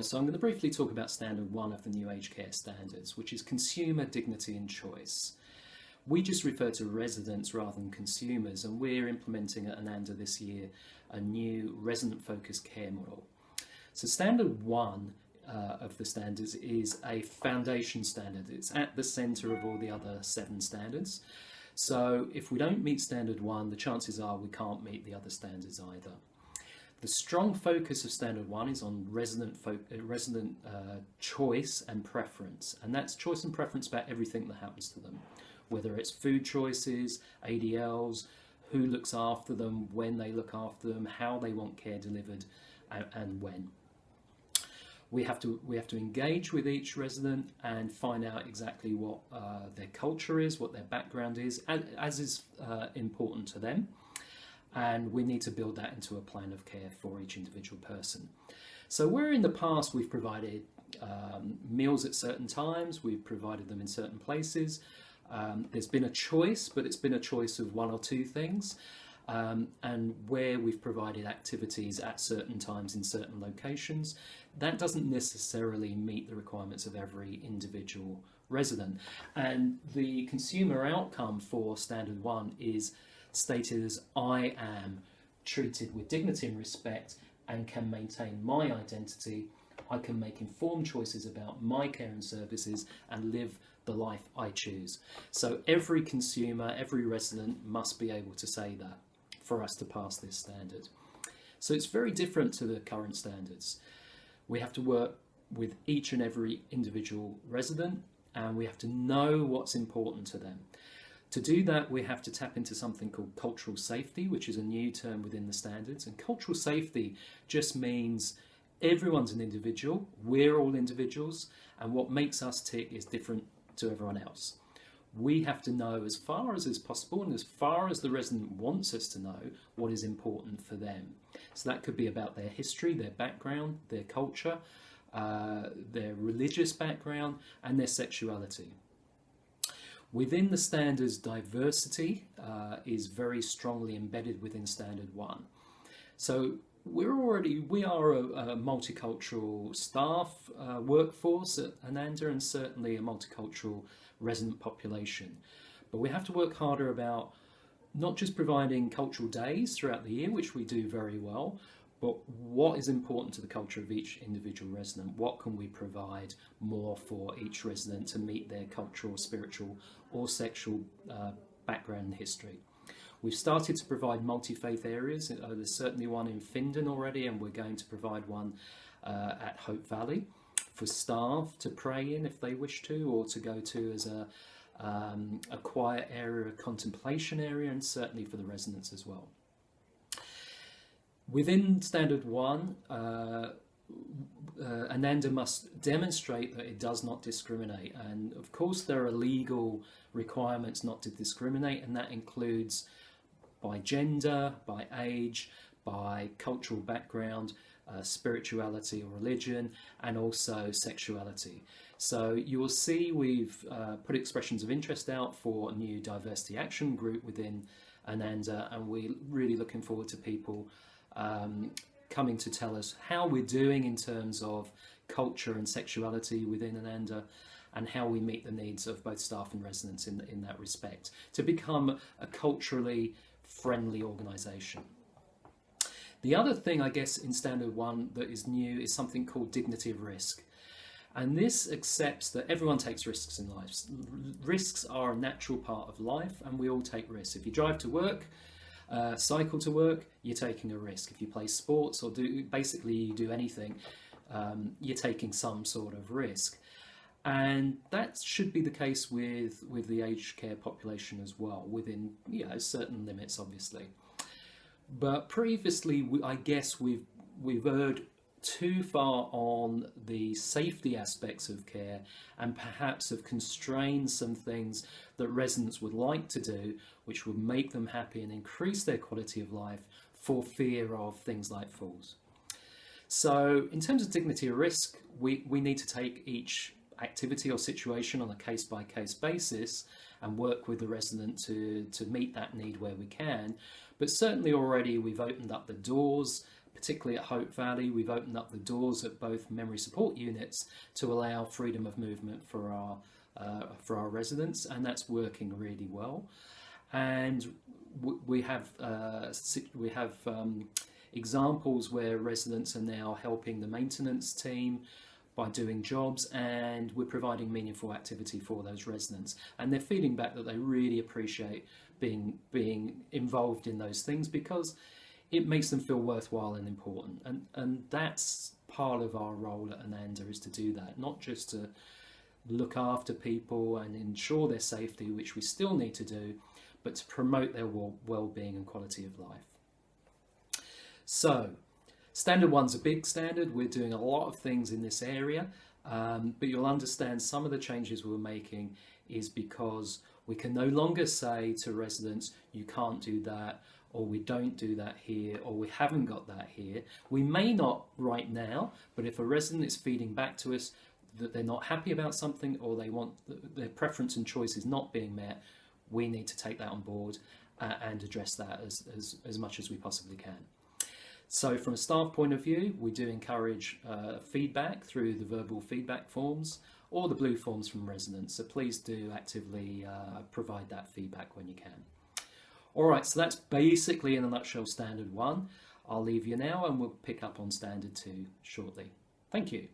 So I'm going to briefly talk about Standard 1 of the new aged care standards, which is consumer dignity and choice. We just refer to residents rather than consumers, and we're implementing at Ananda this year a new resident-focused care model. So Standard 1 of the standards is a foundation standard. It's at the centre of all the other 7 standards. So if we don't meet Standard 1, the chances are we can't meet the other standards either. The strong focus of Standard 1 is on resident choice and preference, and that's choice and preference about everything that happens to them, whether it's food choices, ADLs, who looks after them, when they look after them, how they want care delivered, and when. We have to engage with each resident and find out exactly what their culture is, what their background is, as is important to them. And we need to build that into a plan of care for each individual person. So where in the past we've provided meals at certain times, we've provided them in certain places, there's been a choice, but it's been a choice of 1 or 2 things. And where we've provided activities at certain times in certain locations, that doesn't necessarily meet the requirements of every individual resident. And the consumer outcome for Standard 1 is stated as I am treated with dignity and respect and can maintain my identity. I can make informed choices about my care and services and live the life I choose. So every consumer, every resident must be able to say that for us to pass this standard. So it's very different to the current standards. We have to work with each and every individual resident, and we have to know what's important to them. To do that, we have to tap into something called cultural safety, which is a new term within the standards. And cultural safety just means everyone's an individual, we're all individuals, and what makes us tick is different to everyone else. We have to know as far as is possible and as far as the resident wants us to know what is important for them. So that could be about their history, their background, their culture, their religious background, and their sexuality. Within the standards, diversity is very strongly embedded within Standard 1. So we are a multicultural staff workforce at Ananda, and certainly a multicultural resident population. But we have to work harder about not just providing cultural days throughout the year, which we do very well, but what is important to the culture of each individual resident? What can we provide more for each resident to meet their cultural, spiritual or sexual background and history? We've started to provide multi-faith areas. There's certainly one in Findon already, and we're going to provide one at Hope Valley for staff to pray in if they wish to, or to go to as a quiet area, a contemplation area, and certainly for the residents as well. Within Standard 1, Ananda must demonstrate that it does not discriminate, and of course there are legal requirements not to discriminate, and that includes by gender, by age, by cultural background, spirituality or religion, and also sexuality. So you will see we've put expressions of interest out for a new diversity action group within Ananda, and we're really looking forward to people coming to tell us how we're doing in terms of culture and sexuality within Ananda, and how we meet the needs of both staff and residents in that respect, to become a culturally friendly organisation. The other thing, I guess, in Standard 1 that is new is something called dignity of risk. And this accepts that everyone takes risks in life. Risks are a natural part of life, and we all take risks. If you drive to work, cycle to work, you're taking a risk. If you play sports or you do anything, you're taking some sort of risk. And that should be the case with the aged care population as well, within certain limits, obviously. But previously, I guess we've erred too far on the safety aspects of care, and perhaps have constrained some things that residents would like to do, which would make them happy and increase their quality of life, for fear of things like falls. So in terms of dignity of risk, we need to take each activity or situation on a case-by-case basis and work with the resident to meet that need where we can. But certainly already we've opened up the doors particularly at Hope Valley, we've opened up the doors at both memory support units to allow freedom of movement for our residents, and that's working really well. And we have examples where residents are now helping the maintenance team by doing jobs, and we're providing meaningful activity for those residents, and they're feeding back that they really appreciate being involved in those things because it makes them feel worthwhile and important, and that's part of our role at Ananda, is to do that, not just to look after people and ensure their safety, which we still need to do, but to promote their well-being and quality of life. So standard 1's a big standard. We're doing a lot of things in this area, but you'll understand some of the changes we're making is because we can no longer say to residents, you can't do that, or we don't do that here, or we haven't got that here. We may not right now, but if a resident is feeding back to us that they're not happy about something, or they want their preference and choice is not being met, we need to take that on board and address that as much as we possibly can. So from a staff point of view, we do encourage feedback through the verbal feedback forms or the blue forms from residents. So please do actively provide that feedback when you can. All right, so that's basically in a nutshell standard 1. I'll leave you now and we'll pick up on standard 2 shortly. Thank you.